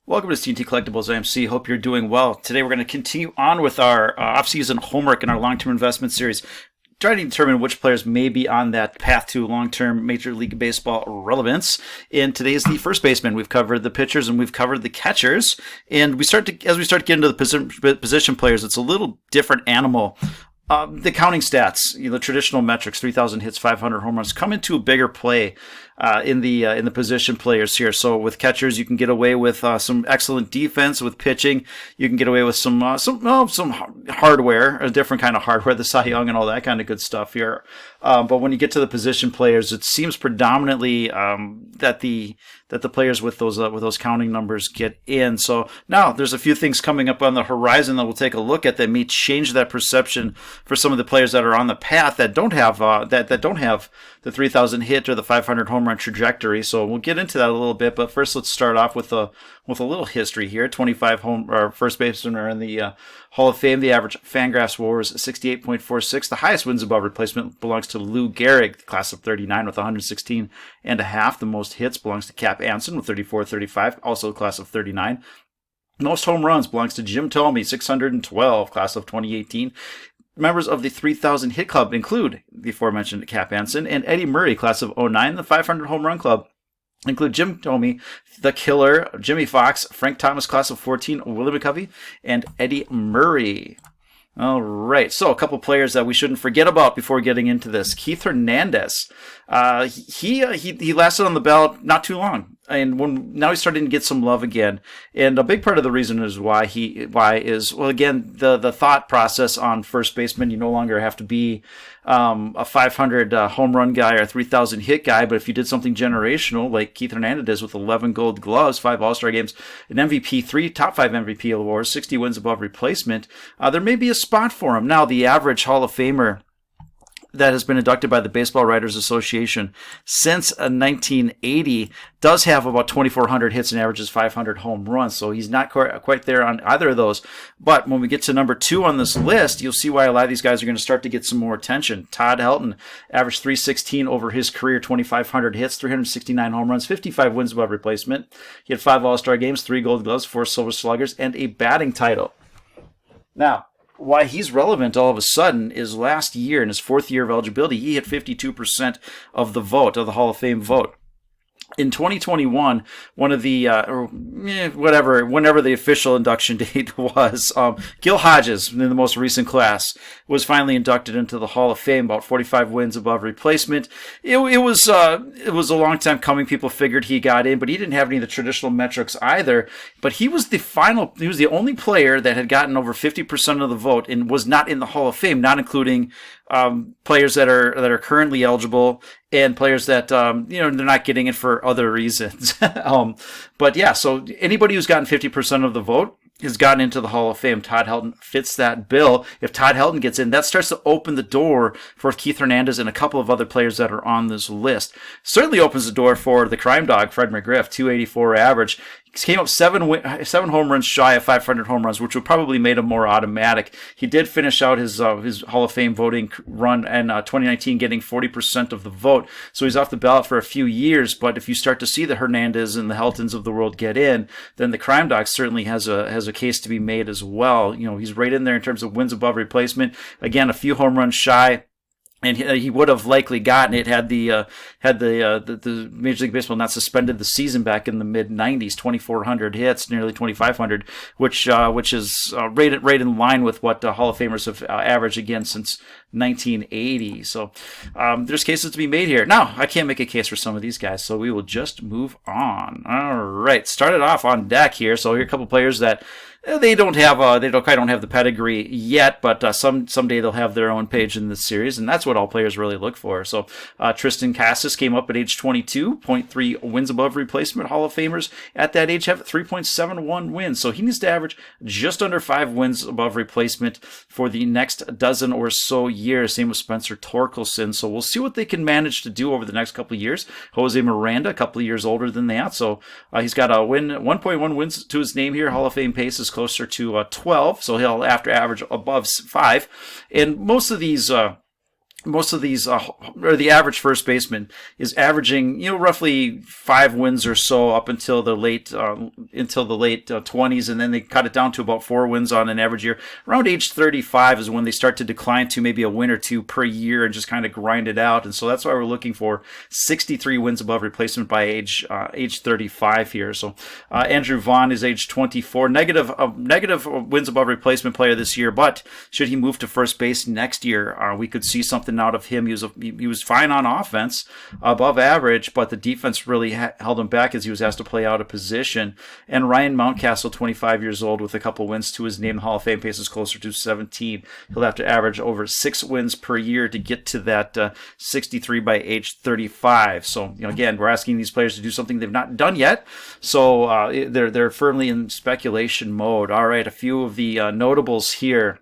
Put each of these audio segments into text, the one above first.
Welcome to CNT Collectibles IMC. Hope you're doing well. Today we're going to continue on with our off-season homework in our long-term investment series, trying to determine which players may be on that path to long-term Major League Baseball relevance. And today is the first baseman. We've covered the pitchers and we've covered the catchers. And as we start to get into the position players, it's a little different animal. The counting stats, the traditional metrics, 3,000 hits, 500 home runs, come into a bigger play in the position players here. So with catchers, you can get away with some excellent defense. With pitching, you can get away with some hardware, a different kind of hardware, the Cy Young and all that kind of good stuff here. But when you get to the position players, it seems predominantly that the players with those counting numbers get in. So now there's a few things coming up on the horizon that we'll take a look at that may change that perception for some of the players that are on the path that don't have that don't have the 3,000 hit or the 500 home run trajectory. So we'll get into that a little bit. But first, let's start off with a little history here. 25 first basemen are in the Hall of Fame. The average Fangraphs WAR is 68.46. The highest wins above replacement belongs to Lou Gehrig, the class of 39 with 116 and a half. The most hits belongs to Cap Anson with 34-35, also the class of 39. Most home runs belongs to Jim Thome, 612, class of 2018. Members of the 3,000 hit club include the aforementioned Cap Anson and Eddie Murray, class of 09. The 500 home run club include Jim Thome, the Killer, Jimmy Fox, Frank Thomas, class of 14, Willie McCovey, and Eddie Murray. All right, so a couple players that we shouldn't forget about before getting into this. Keith Hernandez, he lasted on the ballot not too long, and now he's starting to get some love again. And a big part of the reason is why is again the thought process on first baseman. You no longer have to be a 500 home run guy or a 3,000 hit guy, but if you did something generational like Keith Hernandez with 11 Gold Gloves, 5 All-Star games, an MVP, 3 top 5 MVP awards, 60 wins above replacement, there may be a spot for him. Now, the average Hall of Famer that has been inducted by the Baseball Writers Association since 1980 does have about 2,400 hits and averages 500 home runs. So he's not quite there on either of those. But when we get to number 2 on this list, you'll see why a lot of these guys are going to start to get some more attention. Todd Helton averaged 316 over his career, 2,500 hits, 369 home runs, 55 wins above replacement. He had 5 All-Star games, 3 Gold Gloves, 4 Silver Sluggers, and a batting title. Now, why he's relevant all of a sudden is last year, in his 4th year of eligibility, he hit 52% of the Hall of Fame vote. In 2021, one of the, whenever the official induction date was, Gil Hodges, in the most recent class, was finally inducted into the Hall of Fame, about 45 wins above replacement. It was a long time coming. People figured he got in, but he didn't have any of the traditional metrics either. But he was the only player that had gotten over 50% of the vote and was not in the Hall of Fame, not including players that are currently eligible and players that they're not getting it for other reasons. But yeah, so anybody who's gotten 50% of the vote has gotten into the Hall of Fame. Todd Helton fits that bill. If Todd Helton gets in, that starts to open the door for Keith Hernandez and a couple of other players that are on this list. Certainly opens the door for the crime dog, Fred McGriff, 284 average. He came up 7 home runs shy of 500 home runs, which would probably made him more automatic. He did finish out his Hall of Fame voting run in 2019, getting 40% of the vote. So he's off the ballot for a few years. But if you start to see the Hernandez and the Heltons of the world get in, then the crime dog certainly has a case to be made as well. He's right in there in terms of wins above replacement. Again, a few home runs shy. And he would have likely gotten it had the Major League Baseball not suspended the season back in the mid '90s. 2,400 hits, nearly 2,500, which is right in line with what Hall of Famers have averaged again since 1980. So there's cases to be made here. Now, I can't make a case for some of these guys, so we will just move on. All right, started off on deck here. So here are a couple players that they don't have the pedigree yet, but someday they'll have their own page in this series, and that's what all players really look for. So Tristan Casas came up at age 22, 0.3 wins above replacement. Hall of Famers at that age have 3.71 wins, so he needs to average just under 5 wins above replacement for the next dozen or so years. Same with Spencer Torkelson. So we'll see what they can manage to do over the next couple of years. Jose Miranda, a couple of years older than that, so he's got a 1.1 wins to his name here. Hall of Fame pace is closer to 12, so he'll have to average above 5. And most of these most of these, or the average first baseman is averaging, roughly 5 wins or so up until the late 20s, and then they cut it down to about 4 wins on an average year. Around age 35 is when they start to decline to maybe a win or two per year and just kind of grind it out. And so that's why we're looking for 63 wins above replacement by age 35 here. So Andrew Vaughn is age 24, negative wins above replacement player this year, but should he move to first base next year, we could see something out of him. He was fine on offense, above average, but the defense really held him back as he was asked to play out of position. And Ryan Mountcastle, 25 years old, with a couple wins to his name, the Hall of Fame pace is closer to 17. He'll have to average over 6 wins per year to get to that 63 by age 35. So again, we're asking these players to do something they've not done yet. So they're firmly in speculation mode. All right, a few of the notables here.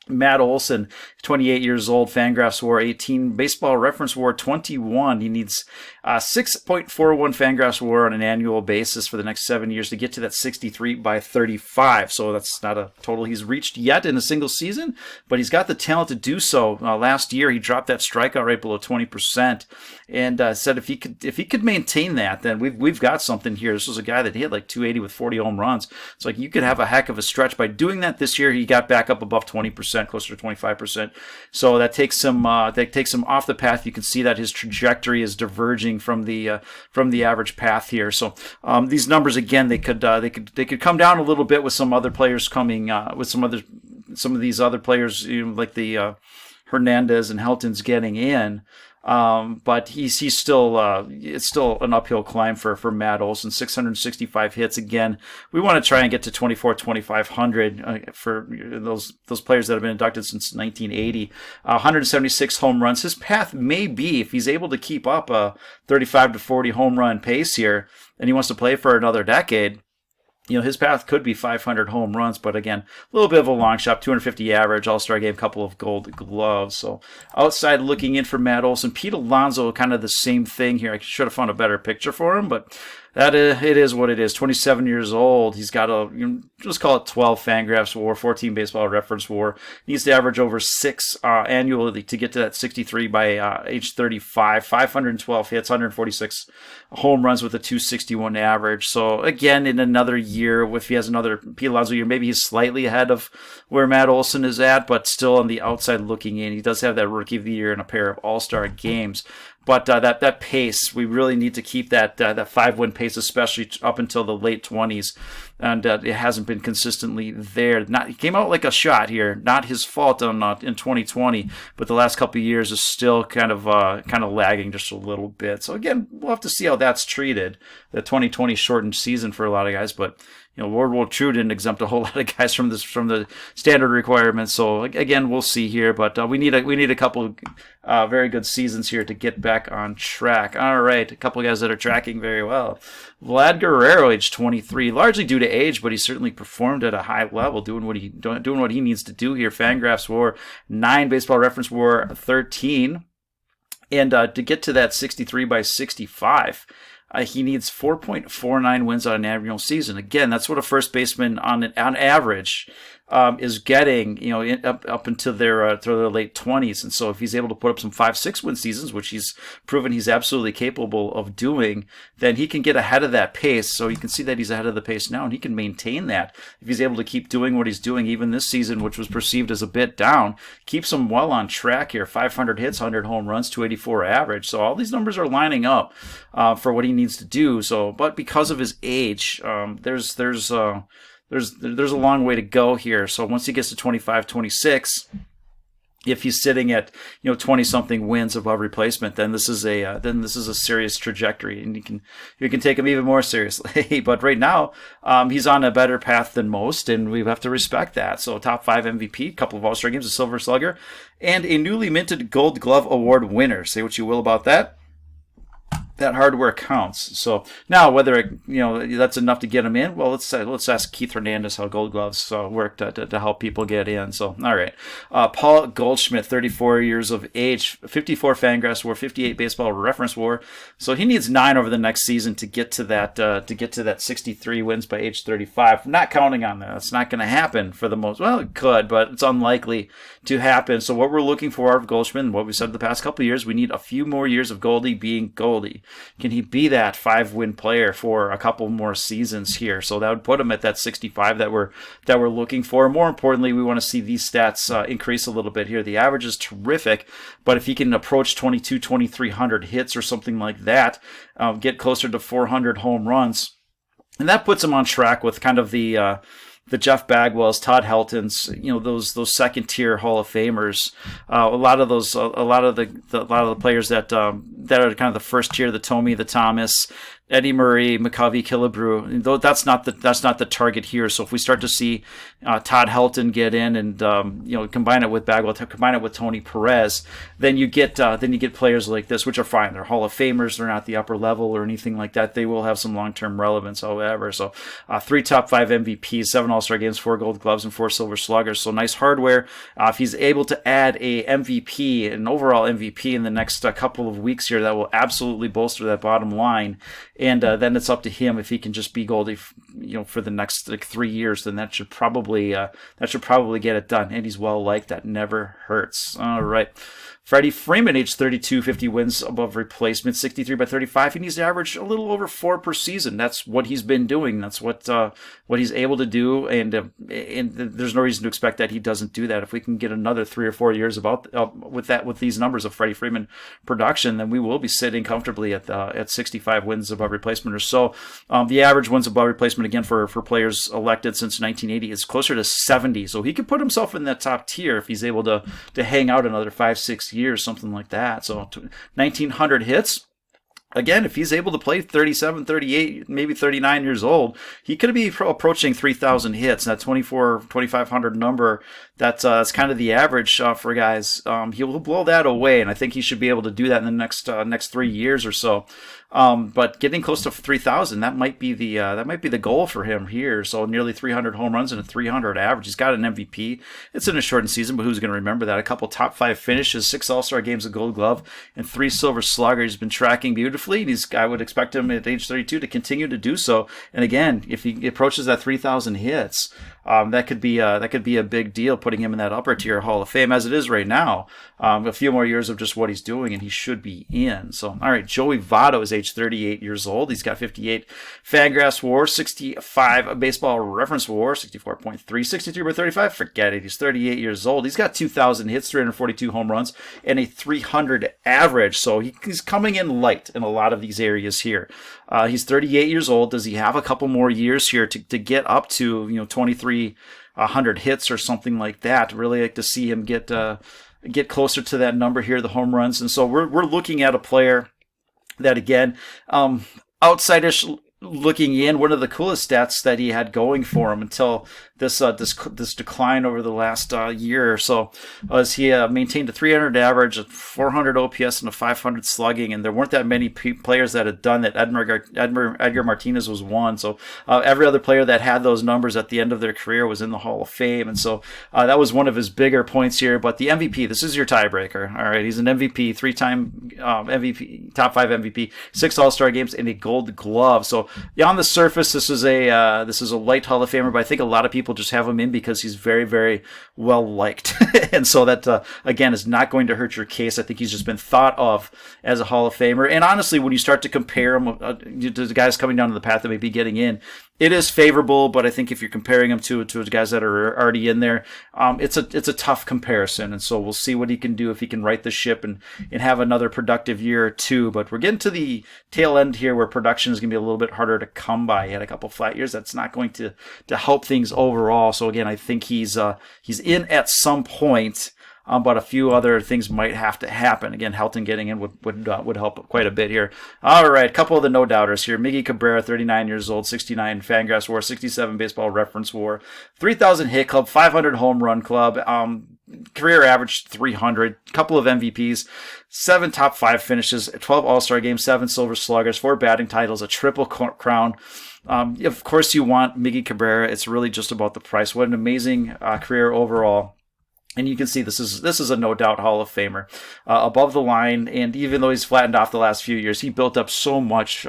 Matt Olson, 28 years old, Fangraphs WAR 18, Baseball Reference WAR 21. He needs 6.41 Fangraphs WAR on an annual basis for the next 7 years to get to that 63 by 35. So that's not a total he's reached yet in a single season, but he's got the talent to do so. Last year, he dropped that strikeout rate below 20%, and said if he could maintain that, then we've got something here. This was a guy that hit like 280 with 40 home runs. It's like you could have a heck of a stretch by doing that. This year, he got back up above 20%. Closer to 25%. So that takes him off the path. You can see that his trajectory is diverging from the average path here. So these numbers again, they could come down a little bit with some other players coming with some of these other players, like the Hernandez and Helton's getting in. But he's still it's still an uphill climb for Matt Olson. 665 hits. Again, we want to try and get to 2,500 for those players that have been inducted since 1980. 176 home runs. His path may be, if he's able to keep up a 35 to 40 home run pace here, and he wants to play for another decade, his path could be 500 home runs, but again, a little bit of a long shot. 250 average, All-Star game, couple of Gold Gloves. So outside looking in for Matt Olson, Pete Alonso, kind of the same thing here. I should have found a better picture for him, but it is what it is. 27 years old. He's got just call it 12 Fangraphs WAR, 14 Baseball Reference WAR. Needs to average over 6 annually to get to that 63 by age 35. 512 hits, 146 home runs with a 261 average. So again, in another year, if he has another Pete Alonso year, maybe he's slightly ahead of where Matt Olson is at, but still on the outside looking in. He does have that Rookie of the Year and a pair of All-Star games. But that pace, we really need to keep that 5-win pace, especially up until the late 20s, and it hasn't been consistently there. He came out like a shot here, not his fault in 2020, but the last couple of years is still kind of lagging just a little bit. So again, we'll have to see how that's treated. The 2020 shortened season for a lot of guys, but World War II didn't exempt a whole lot of guys from the standard requirements. So again, we'll see here, but we need a couple very good seasons here to get back on track. All right, a couple of guys that are tracking very well. Vlad Guerrero, age 23, largely due to age, but he certainly performed at a high level, doing what he needs to do here. Fangraphs WAR 9, Baseball Reference WAR 13, and to get to that 63 by 65. He needs 4.49 wins on an annual season. Again, that's what a first baseman on average is getting, up until their late 20s. And so if he's able to put up some 5-6 win seasons, which he's proven he's absolutely capable of doing, then he can get ahead of that pace. So you can see that he's ahead of the pace now, and he can maintain that. If he's able to keep doing what he's doing, even this season, which was perceived as a bit down, keeps him well on track here. 500 hits, 100 home runs, 284 average. So all these numbers are lining up for what he needs to do. So, but because of his age, there's a long way to go here. So once he gets to 25, 26, if he's sitting at 20-something wins above replacement, then this is a serious trajectory, and you can take him even more seriously. But right now, he's on a better path than most, and we have to respect that. So top 5 MVP, a couple of All-Star games, a Silver Slugger, and a newly minted Gold Glove Award winner. Say what you will about that. that hardware counts. So now, whether that's enough to get him in, well, let's ask Keith Hernandez how Gold Gloves work to help people get in. So all right, Paul Goldschmidt, 34 years of age, 54 Fangraphs WAR, 58 Baseball Reference WAR. So he needs 9 over the next season to get to that 63 wins by age 35. I'm not counting on that. It's not going to happen for the most. Well, it could, but it's unlikely to happen. So what we're looking for out of Goldschmidt, and what we said the past couple of years, we need a few more years of Goldie being Goldie. Can he be that 5-win player for a couple more seasons here? So that would put him at that 65 that we're looking for. More importantly, we want to see these stats increase a little bit here. The average is terrific, but if he can approach 2,300 hits or something like that, get closer to 400 home runs, and that puts him on track with kind of the Jeff Bagwells, Todd Heltons, those second tier Hall of Famers. A lot of the players that are kind of the first tier, the Tomey, the Thomas, Eddie Murray, McCovey, Killebrew. Though that's not the target here. So if we start to see Todd Helton get in and combine it with Bagwell, combine it with Tony Perez, then you get players like this, which are fine. They're Hall of Famers. They're not the upper level or anything like that. They will have some long-term relevance, however. So 3 top 5 MVPs, 7 All-Star games, 4 Gold Gloves, and 4 Silver Sluggers. So nice hardware. If he's able to add a MVP, an overall MVP in the next couple of weeks here, that will absolutely bolster that bottom line. And then it's up to him if he can just be Goldie, for the next 3 years. Then that should probably get it done. And he's well liked. That never hurts. All right. Freddie Freeman, age 32, 50 wins above replacement, 63 by 35. He needs to average a little over 4 per season. That's what he's been doing. That's what he's able to do, and there's no reason to expect that he doesn't do that. If we can get another 3 or 4 years with these numbers of Freddie Freeman production, then we will be sitting comfortably at 65 wins above replacement or so. The average wins above replacement again for players elected since 1980 is closer to 70. So he could put himself in that top tier if he's able to hang out another 5-6 years, something like that. So 1,900 hits. Again, if he's able to play 37, 38, maybe 39 years old, he could be approaching 3,000 hits. That 2,500 number, that's kind of the average for guys. He'll blow that away, and I think he should be able to do that in the next 3 years or so. But getting close to 3,000, that might be the goal for him here. So nearly 300 home runs and a 300 average. He's got an MVP. It's in a shortened season, but who's going to remember that? A couple top 5 finishes, 6 All-Star games of Gold Glove, and 3 Silver Slugger. He's been tracking beautifully. And I would expect him at age 32 to continue to do so. And again, if he approaches that 3,000 hits, that could be a big deal, putting him in that upper tier Hall of Fame as it is right now. A few more years of just what he's doing, and he should be in. So, all right, Joey Votto is age 38 years old. He's got 58 Fangraphs WAR, 65 Baseball Reference WAR, 64.3, 63 by 35. Forget it. He's 38 years old. He's got 2,000 hits, 342 home runs, and a 300 average. So he's coming in light in a lot of these areas here. He's 38 years old. Does he have a couple more years here to get up to 2,300 hits or something like that? Really like to see him get closer to that number here, the home runs. And so we're looking at a player that, again, outsiders looking in, one of the coolest stats that he had going for him until this decline over the last year or so was he maintained a 300 average, a 400 OPS, and a 500 slugging, and there weren't that many players that had done that. Edgar Martinez was one, so every other player that had those numbers at the end of their career was in the Hall of Fame, and so that was one of his bigger points here. But the MVP, this is your tiebreaker. All right, he's an MVP, 3-time MVP, top 5 MVP, 6 All-Star games, and a Gold Glove. So on the surface, this is a light Hall of Famer, but I think a lot of people just have him in because he's very, very well liked. And so that, again, is not going to hurt your case. I think he's just been thought of as a Hall of Famer. And honestly, when you start to compare him to the guys coming down the path that may be getting in, it is favorable, but I think if you're comparing him to the guys that are already in there, it's a tough comparison. And so we'll see what he can do if he can right the ship and have another productive year or two. But we're getting to the tail end here where production is going to be a little bit harder to come by. He had a couple flat years. That's not going to help things overall. So again, I think he's in at some point. But a few other things might have to happen. Again, Helton getting in would help quite a bit here. All right, a couple of the no-doubters here. Miggy Cabrera, 39 years old, 69 Fangraphs WAR, 67 Baseball Reference WAR, 3,000 hit club, 500 home run club. career average 300, couple of MVPs, 7 top 5 finishes, 12 All-Star games, 7 Silver Sluggers, 4 batting titles, a triple crown. Of course, you want Miggy Cabrera. It's really just about the price. What an amazing career overall. And you can see this is a no doubt Hall of Famer, above the line. And even though he's flattened off the last few years, he built up so much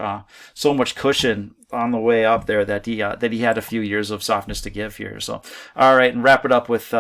cushion on the way up there that he had a few years of softness to give here. So, all right, and wrap it up with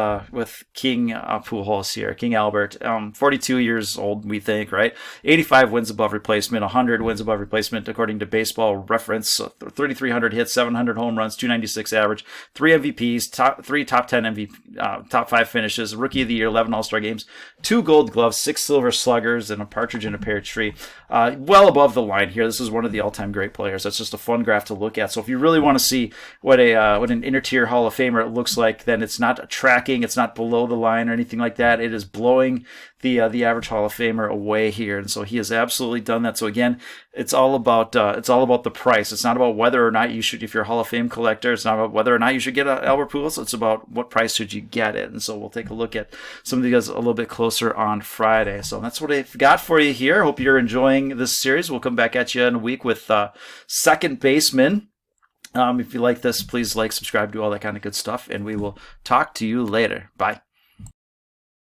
King Pujols here, King Albert, 42 years old, we think, right? 85 wins above replacement, 100 wins above replacement according to Baseball Reference, 3,300 hits, 700 home runs, 296 average, 3 MVPs, 3 top 10 MVP, top 5 finishes, Rookie of the Year, 11 All-Star games, 2 Gold Gloves, 6 Silver Sluggers, and a partridge in a pear tree. Well above the line here. This is one of the all-time great players. That's just a fun graph to look at. So if you really want to see what an inner tier Hall of Famer looks like, then it's not tracking, it's not below the line or anything like that. It is blowing the average Hall of Famer away here, and so he has absolutely done that. So again, it's all about the price. It's not about whether or not you should, if you're a Hall of Fame collector, it's not about whether or not you should get Albert Pujols. It's about what price should you get it. And so we'll take a look at some of these a little bit closer on Friday. So that's what I've got for you here. Hope you're enjoying this series. We'll come back at you in a week with Second Baseman. If you like this, please like, subscribe, do all that kind of good stuff, and we will talk to you later. Bye.